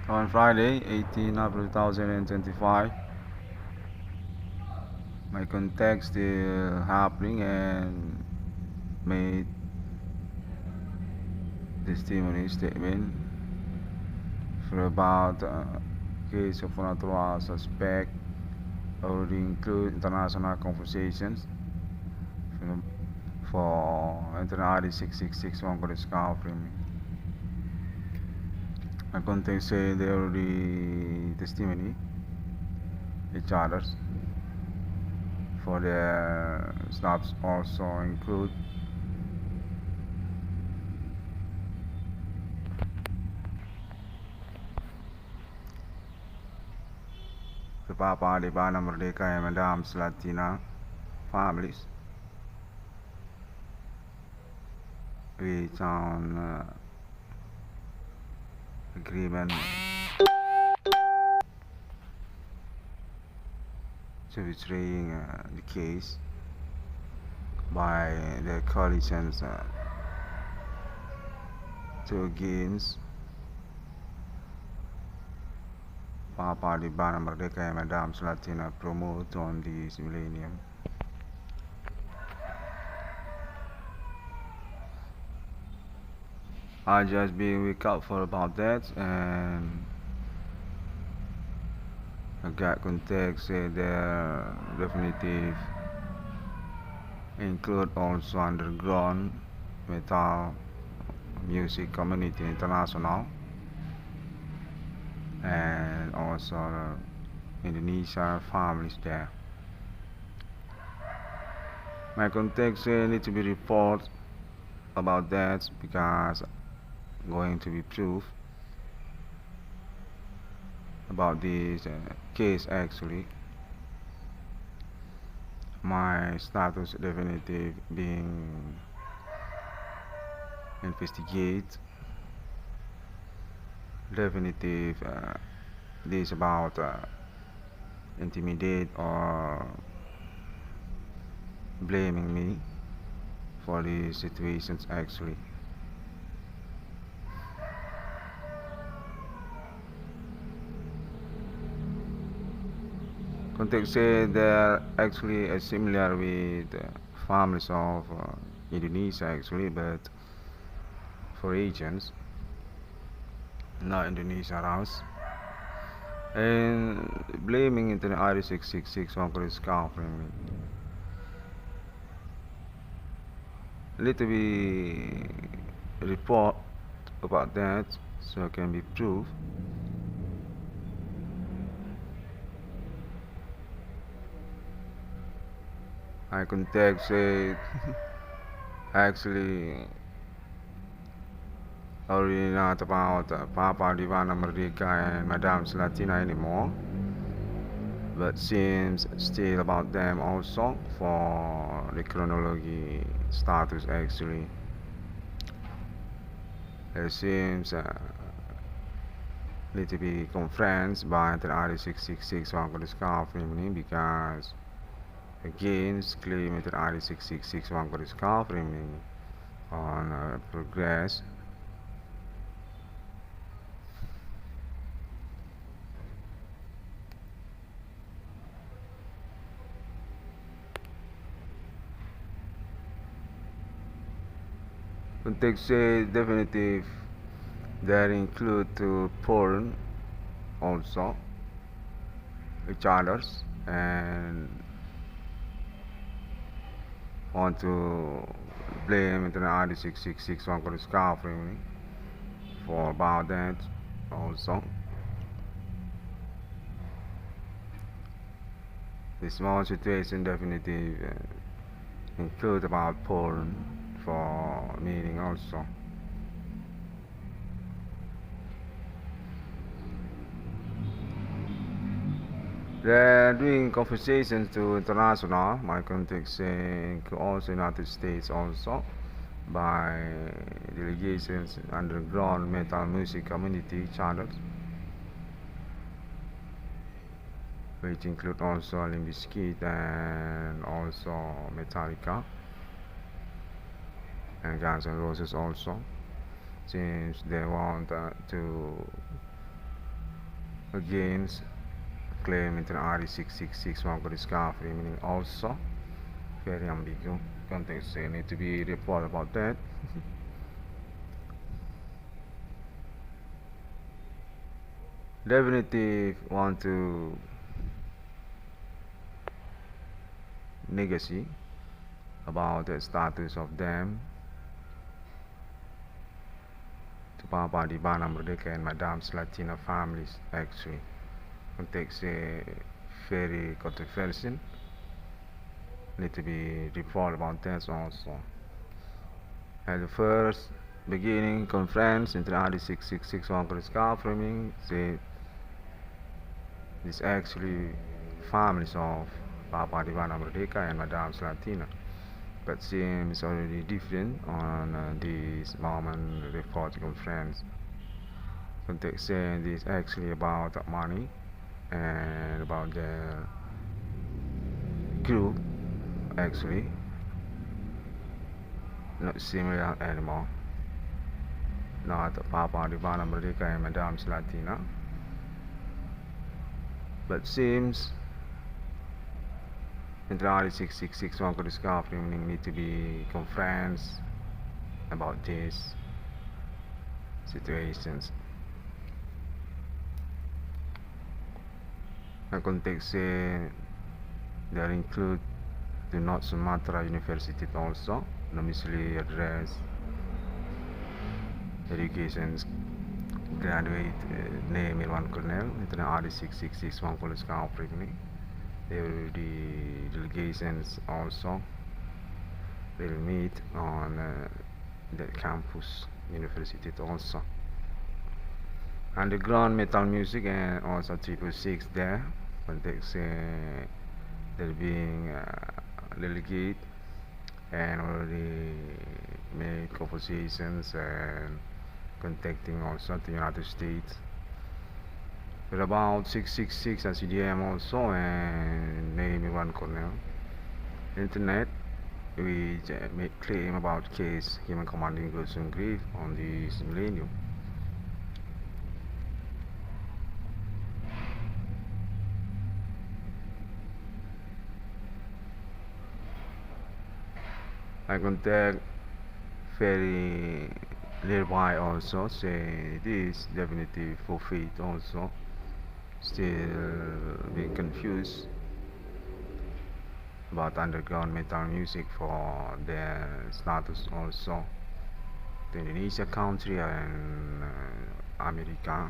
On Friday, 18 April 2025, my context is happening and made testimony statement for about case of natural suspect already include international conversations for international 666 one could discovery. My context say they already testimony each others for their snaps also include the Papa de Bana Merdeka and Madame Latina families reach on agreement to betraying the case by the coalitions to against Papa di Bana Merdeka and Madame Latina promote on this millennium. I just be wake up for about that and I got context the definitive include also underground metal music community international and also Indonesia families there. My context need to be report about that because going to be proof about this case actually. My status definitive being investigate definitive this about intimidate or blaming me for these situations actually. Context said they're actually similar with families of Indonesia actually, but for agents, not Indonesia house. And blaming into the Irish 666 on Chris Kaufman. Little be report about that so it can be proved. I contact said actually already not about Papa Divana Merdeka and Madame Latina anymore, but seems still about them also for the chronology status actually. It seems need to be conferenced by the RD666 on the discovery because against claim that RD666 on the discovery on progress. Context say definitive that include to porn also each others and want to blame the RD666 on the discovery for about that also. The small situation definitive include about porn for meaning also. They're doing conversations to international, my context also United States also by delegations underground metal music community channels, which include also Limp Bizkit and also Metallica and Guns N' Roses also, since they want to against claim into RE666 one discovery, meaning also very ambiguous. Context need to be report about that. Definitely want to negotiate about the status of them to Papa di Bana Merdeka and Madame's Latina families actually. Context very controversial. Need to be report about that also. At the first beginning conference in the RD666 Congress government, say this actually families of Papa Divana Merdeka and Madame Slatina, but seems already different on this moment report conference. Context saying this actually about money and about the group actually not similar anymore. Not Papa Divana Merdeka and Madame Slatina, but seems in the RE666 one could discover need to be conference about these situations. The context there include the North Sumatra University also, domiciliary address, education graduate name in one colonel, into the RE666 one college company. There will be delegations also will meet on the campus university also. Underground metal music and also 666 there, but they're being delegate and already made compositions and contacting also the United States. But about 666 and CDM also and name one corner. Internet, we made claim about case human commanding Gulsum Grave on this millennium. I contact very nearby also say this definitely for faith also still being confused about underground metal music for their status also the Indonesia country and America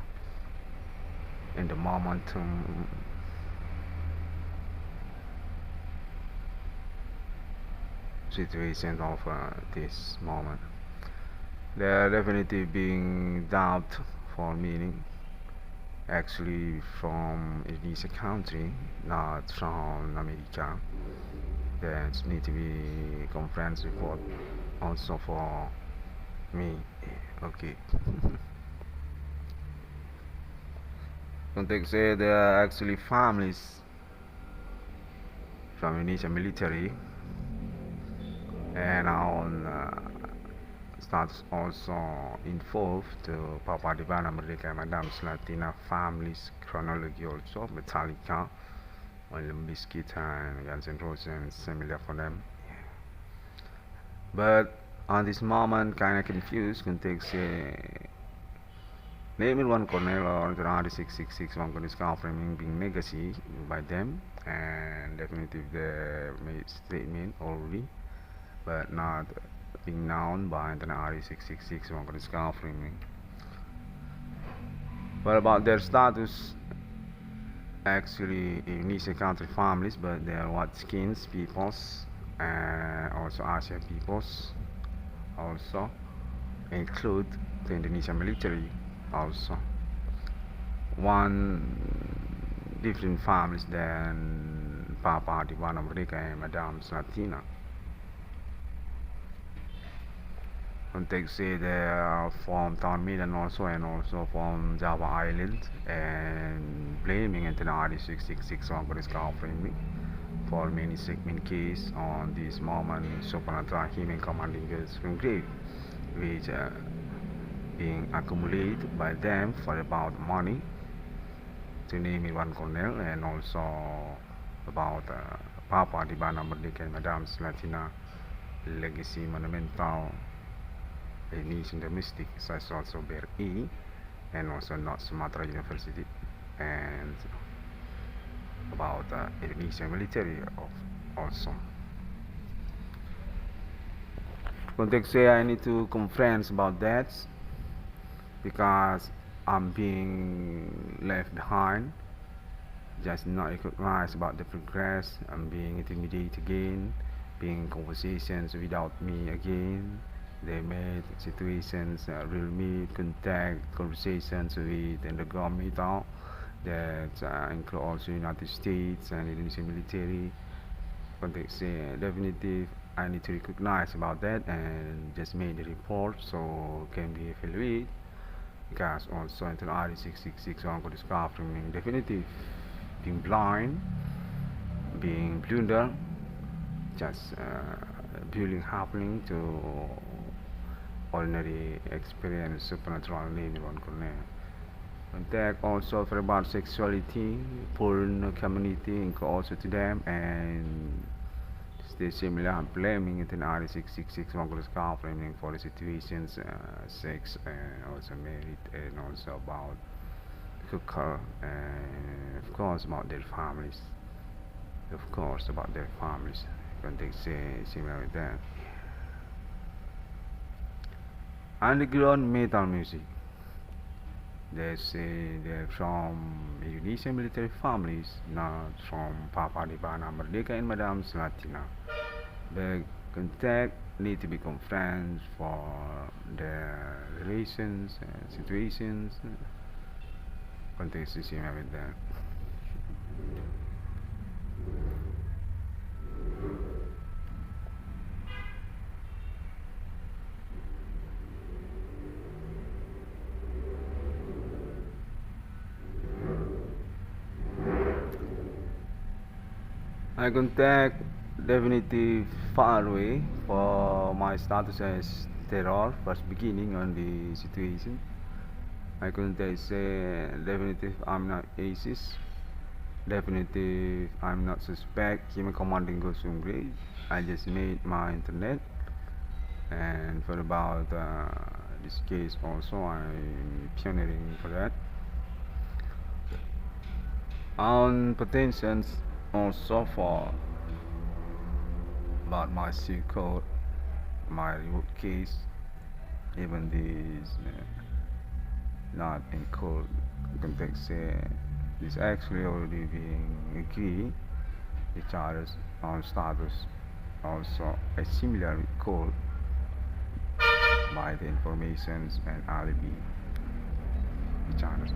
in the momentum situation of this moment. They are definitely being dubbed for meaning actually from Indonesia country, not from America. There need to be conference report also for me. Okay. Context say there are actually families from Indonesia military and on starts also involved to Papa Divana Merdeka and Madame Slatina families chronology also Metallica, Limp Bizkit and Guns N' Roses and similar for them. But on this moment kinda confused context naming one corner or the RD666 one is confirming being legacy by them and definitely they made statement already but not being known by the RE666 one is confirming. But about their status actually Indonesia country families but they are white skins peoples and also Asian peoples also include the Indonesian military also one different families than Papa Divana Merdeka and Madame Slatina. Context say they are from Town Medan also and also from Java Island and blaming into the RD666 one is covering for many segment case on this moment Sopanatra human commanding girls from grave which being accumulated by them for about money to name it one colonel, and also about Papa di Bana Merdeka and Madame Slatina legacy monumental Indonesian domestic such also BRI and also North Sumatra University, and about Indonesian military also. Context here I need to conference about that because I'm being left behind, just not recognized about the progress. I'm being intimidated again, being in conversations without me again. They made situations, real meet, contact, conversations with underground metal that include also United States and Indonesian military. Context definitive. I need to recognize about that and just made the report so can be evaluated because also until RE666 on discovering definitive being blind, being blunder, just building happening to ordinary experience supernatural name one connect. Contact also for about sexuality, porn community, and also to them and stay similar blaming it in RE666 Mongol's confirming for the situations, sex and also married and also about cooker and of course about their families. Of course about their families. When they say similar with that. Underground metal music. They say they're from Indonesian military families, not from Papa di Bana Merdeka and Madame Slatina. The contact need to become friends for their relations and situations. Context is similar with that. I contact definitive far away for my status as terror first beginning on the situation. I contact say definitive I'm not ISIS. Definitive I'm not suspect human commanding Gosungri. I just made my internet and for about this case also I'm pioneering for that. On potentials also for about my C code, my remote case, even this not in code context is actually already being agreed each other's on status also a similar code by the informations and alibi each other's.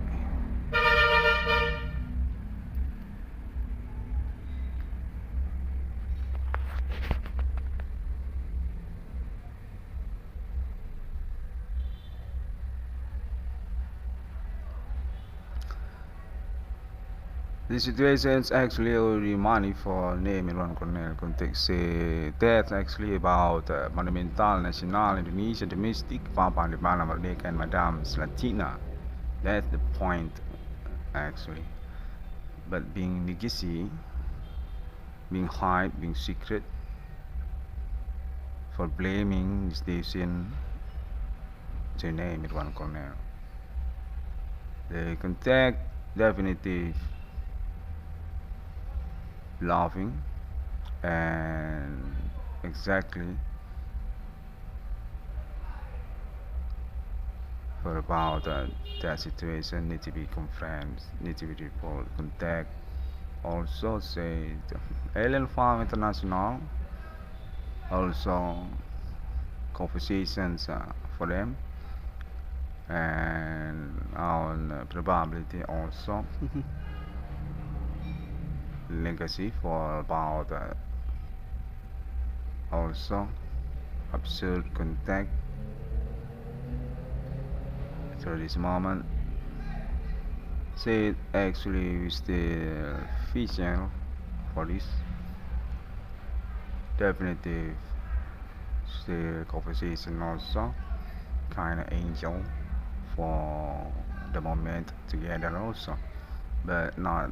The situation is actually already money for name in one context. That's actually about Monumental National Indonesia Domestic Papa di Bana Merdeka and Madame Slatina. That's the point actually. But being legacy, being hide, being secret, for blaming station to name it one corner. The contact definitive laughing and exactly for about that situation need to be confirmed, need to be reported, contact also say Alien Farm International also conversations for them and on probability also legacy for about also absurd contact through this moment. Say actually we still fishing for this definitive still conversation also kind of angel for the moment together also but not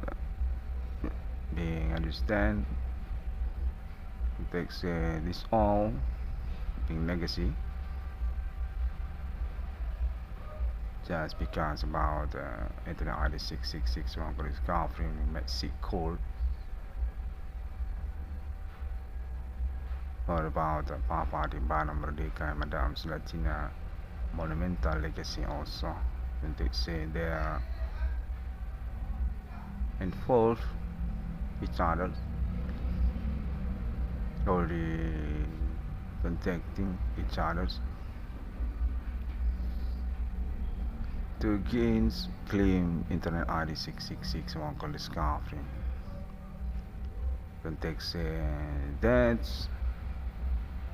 being understand. Takes this all being legacy just because about Internet ID 666 one police covering Mexico Court or about Papa di Bana Merdeka and Madame Latina monumental legacy also. And they say they are involved each other or contacting each other to gain claim Internet ID 666 one called discovery. Context that's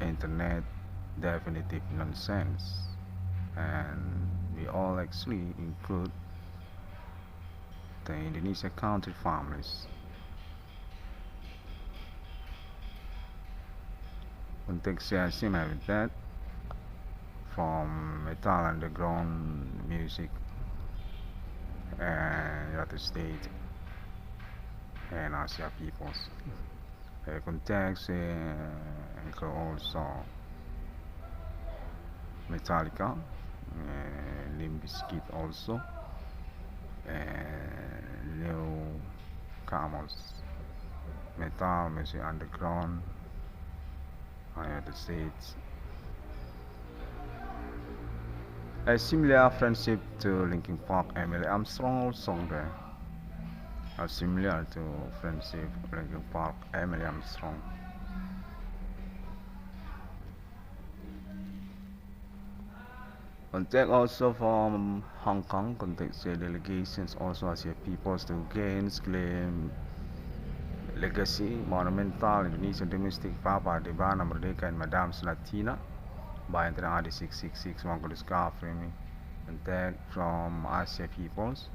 internet definitive nonsense, and we all actually include the Indonesia country families. Context similar with that from metal underground music and United States and Asia peoples. Context include also Metallica, Limp Bizkit also, and newcomers, metal music underground, United States. A similar friendship to Linkin Park, Emily Armstrong also there. Similar to friendship Linkin Park, Emily Armstrong. Contact also from Hong Kong, contact delegations also as peoples to gain claim legacy monumental Indonesian domestic Papa di Bana Merdeka and Madame Latina by Internet ID 666 Mongol discovery. Contact from Asia peoples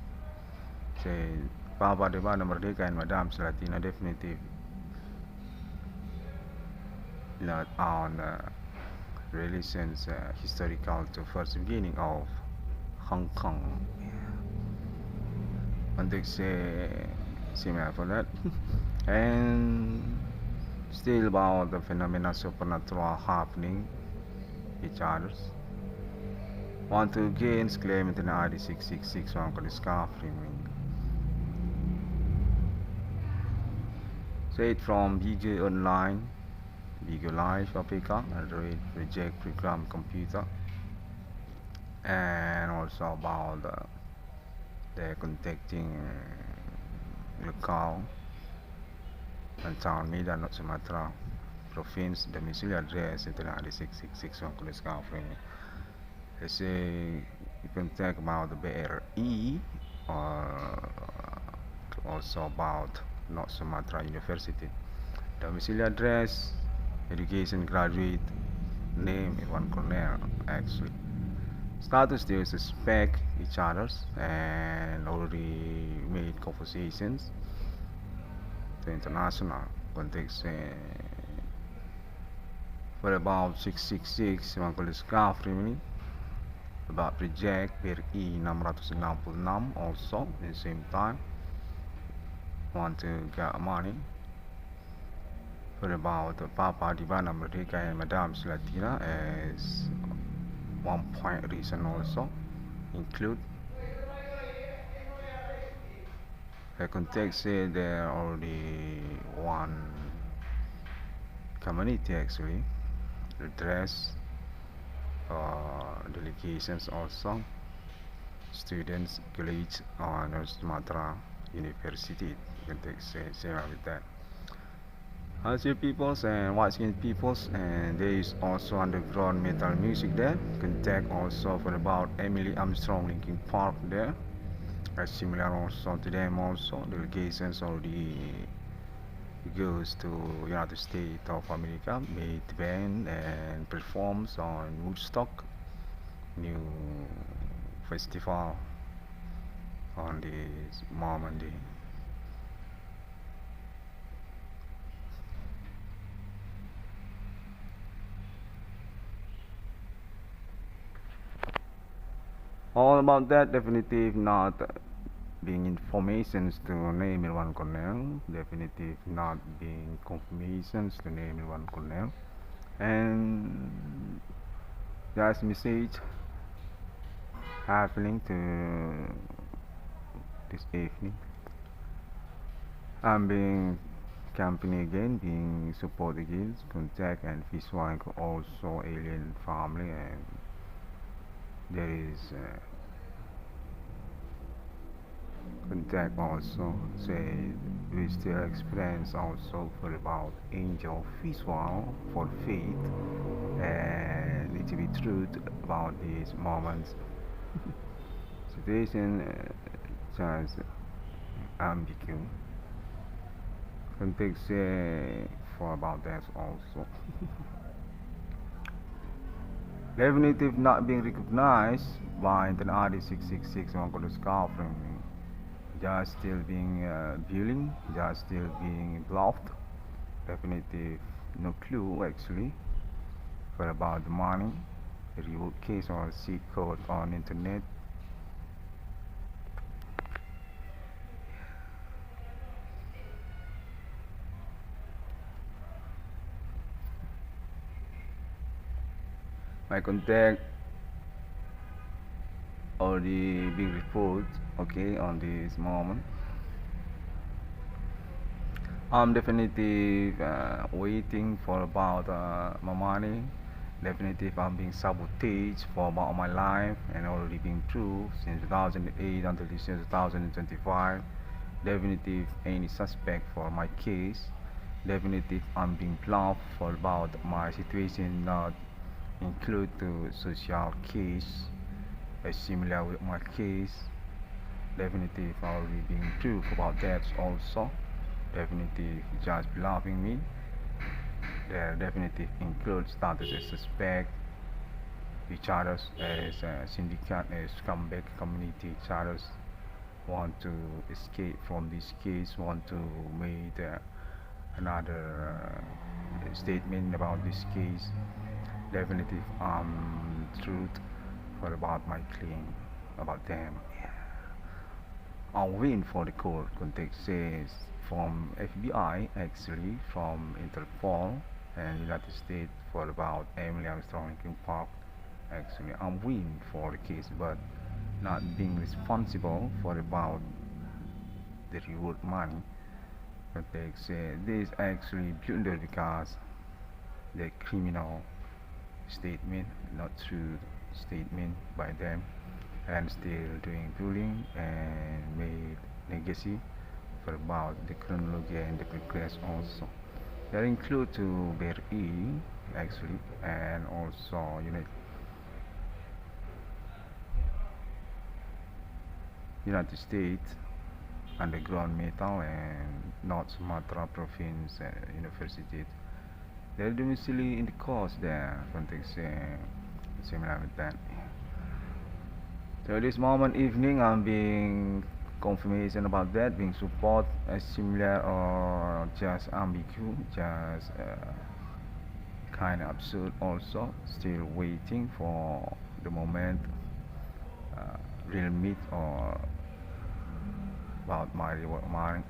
say Papa di Bana Merdeka and Madame Latina definitive not on relations historical to first beginning of Hong Kong. Context similar for that. And still about the phenomena supernatural happening each others. Want to gain claim Internet ID 666 one could discovery. Say it from BG Online, BG Live APK, and reject program computer, and also about the contacting local and town media not Sumatra province domicile address Internet ID 666 one could discovery. Let's say you can talk about the BRE or also about North Sumatra University. Domicile address, education graduate, name Ivan Cornell actually. Status they suspect each others and already made conversations to international context for about 666 Ivan Cornell discovery about project BRI 666 also at the same time want to get money for about Papa di Bana Merdeka and Madame Latina as one point reason also include the context there already one community actually address delegations also students college on North Sumatra University. Context same with that. Asia peoples and white skin peoples, and there is also underground metal music there. Contact also for about Emily Armstrong Linkin Park there. Similar also to them also. Delegations already goes to United States of America, made band and performs on Woodstock new festival on this moment day. All about that definitive not being informations to name Irwan Cornell, definitive not being confirmations to name Irwan Cornell, and just message happening to this evening. I'm being company again, being support again, contact and visual also alien family, and there is contact also say we still experience also for about angel visual for faith and it to be truth about these moments situation chance ambiguous context for about that also definitive not being recognized by the RD 666 on discovering just still being bullying, just still being bluffed. Definitive no clue actually for about the money, reward case or seed code on internet. My contact already being reported okay on this moment. I'm definitely waiting for about my money. Definitely I'm being sabotaged for about my life and already being proved since 2008 until this year 2025. Definitely any suspect for my case. Definitely I'm being bluffed for about my situation not include to social case similar with my case. Definitely already being proved about that also. Definitely just bluffing me. They definitely include status as suspect, each others as syndicate, as scumbag community, each others want to escape from this case, want to make another statement about this case. Definitely truth for about my claim about them. I'll win for the court context says from FBI actually from Interpol and United States for about Emily Armstrong Linkin Park actually I'm win for the case but not being responsible for about the reward money context say this actually blunder because the criminal statement not true statement by them and still doing bullying and made legacy for about the chronology and the progress also. That include to Berry actually and also United States underground metal and North Sumatra province university. They're domicile in the course there context similar with that. So this moment evening I'm being confirmation about that being support similar or just ambiguous just kind of absurd also still waiting for the moment real meet or about my reward money.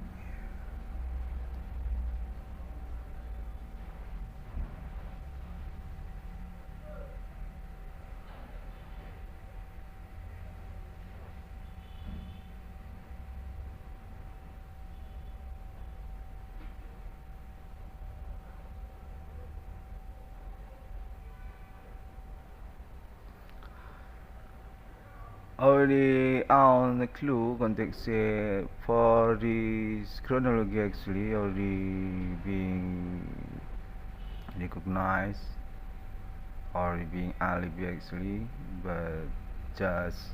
Already on the clue context for this chronology actually already being recognized already being alibi actually but just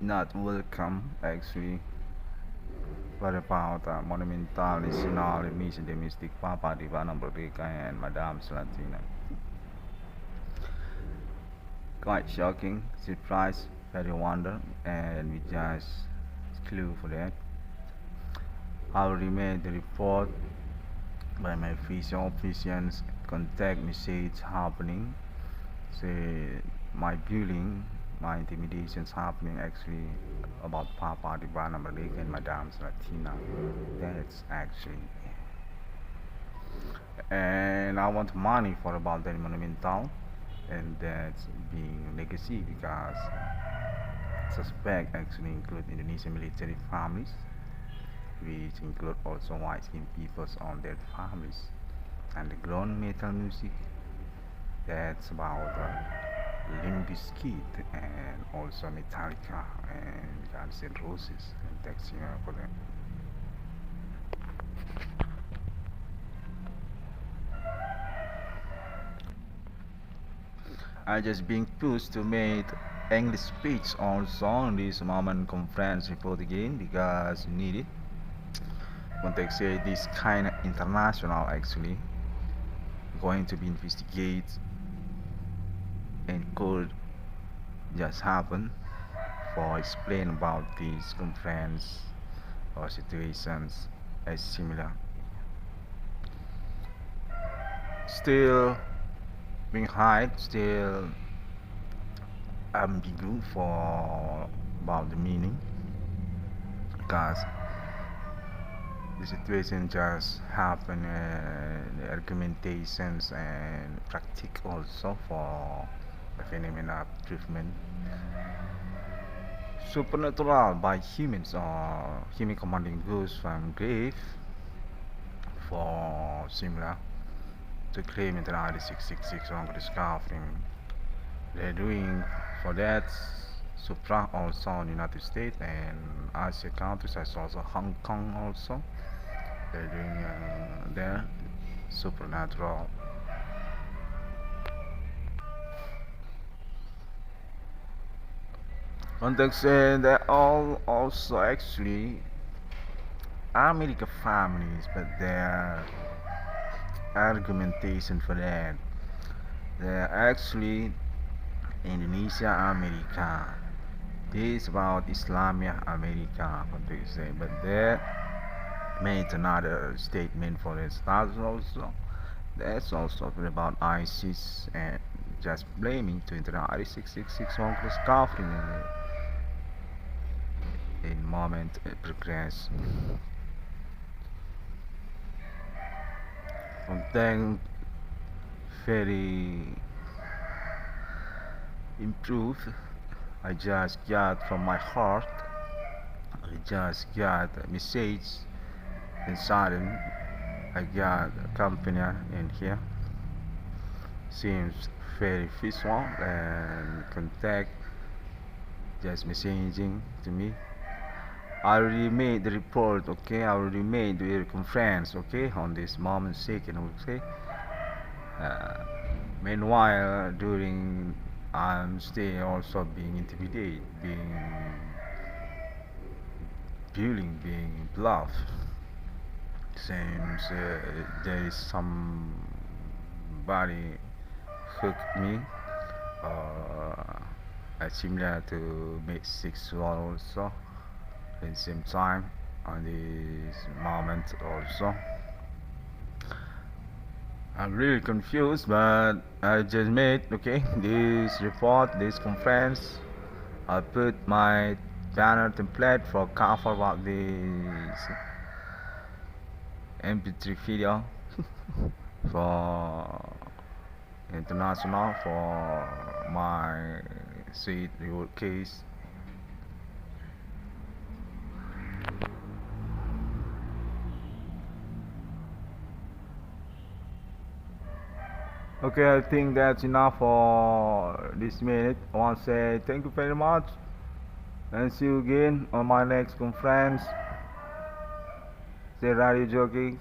not welcome actually what about Monumental National Miss Domestic Papa Divana Bordica and Madame Slatina. Quite shocking, surprise, very wonder, and we just clue for that. I'll remake the report by my visual visions, contact message happening. Say my bullying, my intimidations happening actually about Papa Divana Malik and Madame Latina. That's actually, and I want money for about the monumental, and that's being legacy because suspect actually include Indonesian military families, which include also white skinned peoples on their families, and the grown metal music that's about Limp Bizkit and also Metallica and Guns N' Roses, and that's for them. I just being pushed to make English speech also on this moment conference report again because you need it. When they say this kind of international actually going to be investigated and could just happen for explain about these conference or situations as similar. Still being hide, still ambigu for about the meaning because the situation just happen the argumentations and practice also for the phenomena of treatment supernatural by humans or human commanding ghosts from grave for similar to claim in the 666 on the discovering they're doing for that supra also in the United States and Asia countries as also Hong Kong also they're doing their supernatural. Context they're all also actually American families, but their argumentation for that they're actually Indonesia America. This is about Islamia America, what they say, but they made another statement for the stars also. That's also about ISIS and just blaming to international 666 on discovery in moment progress. And then very improved. I just got from my heart. I just got a message and sudden I got a company in here. Seems very visual and contact just messaging to me. I already made the report, okay? I already made the conference, okay? On this moment second, okay? Uh, Meanwhile, during I'm still also being intimidated, being bullying, being bluffed. Seems there is somebody hooked me, similar to make sexual also at the same time on this moment also. I'm really confused, but I just made okay this report, this conference. I put my banner template for cover about this MP3 video for international for my sweet reward case. Okay, I think that's enough for this minute. I want to say thank you very much and see you again on my next conference. Say radio jockey,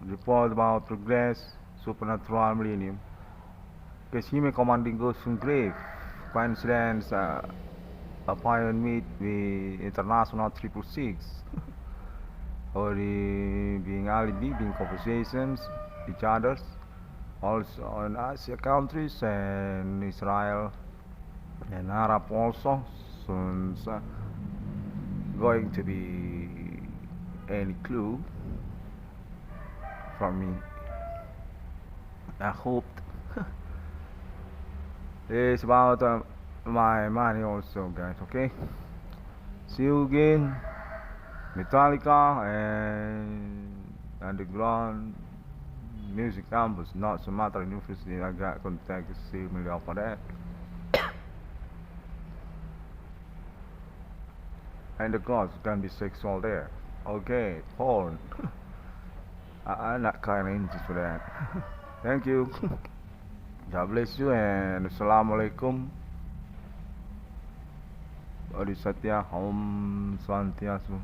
report about progress, supernatural millennium. Because human commanding goes from grave. Coincidence, a pioneer meet with international 666. Or being alibi, being conversations, each others. Also in Asia countries and Israel and Arab also soon going to be any clue from me I hope it's about my money also, guys. Okay. See you again. Metallica and underground music campus, not Sumatra University. I got contact see me for that. And the girls can be sexual there. Okay, porn. I'm not kind of interested for that. Thank you. God bless you and Assalamualaikum. Adisatya Om Swantiasu.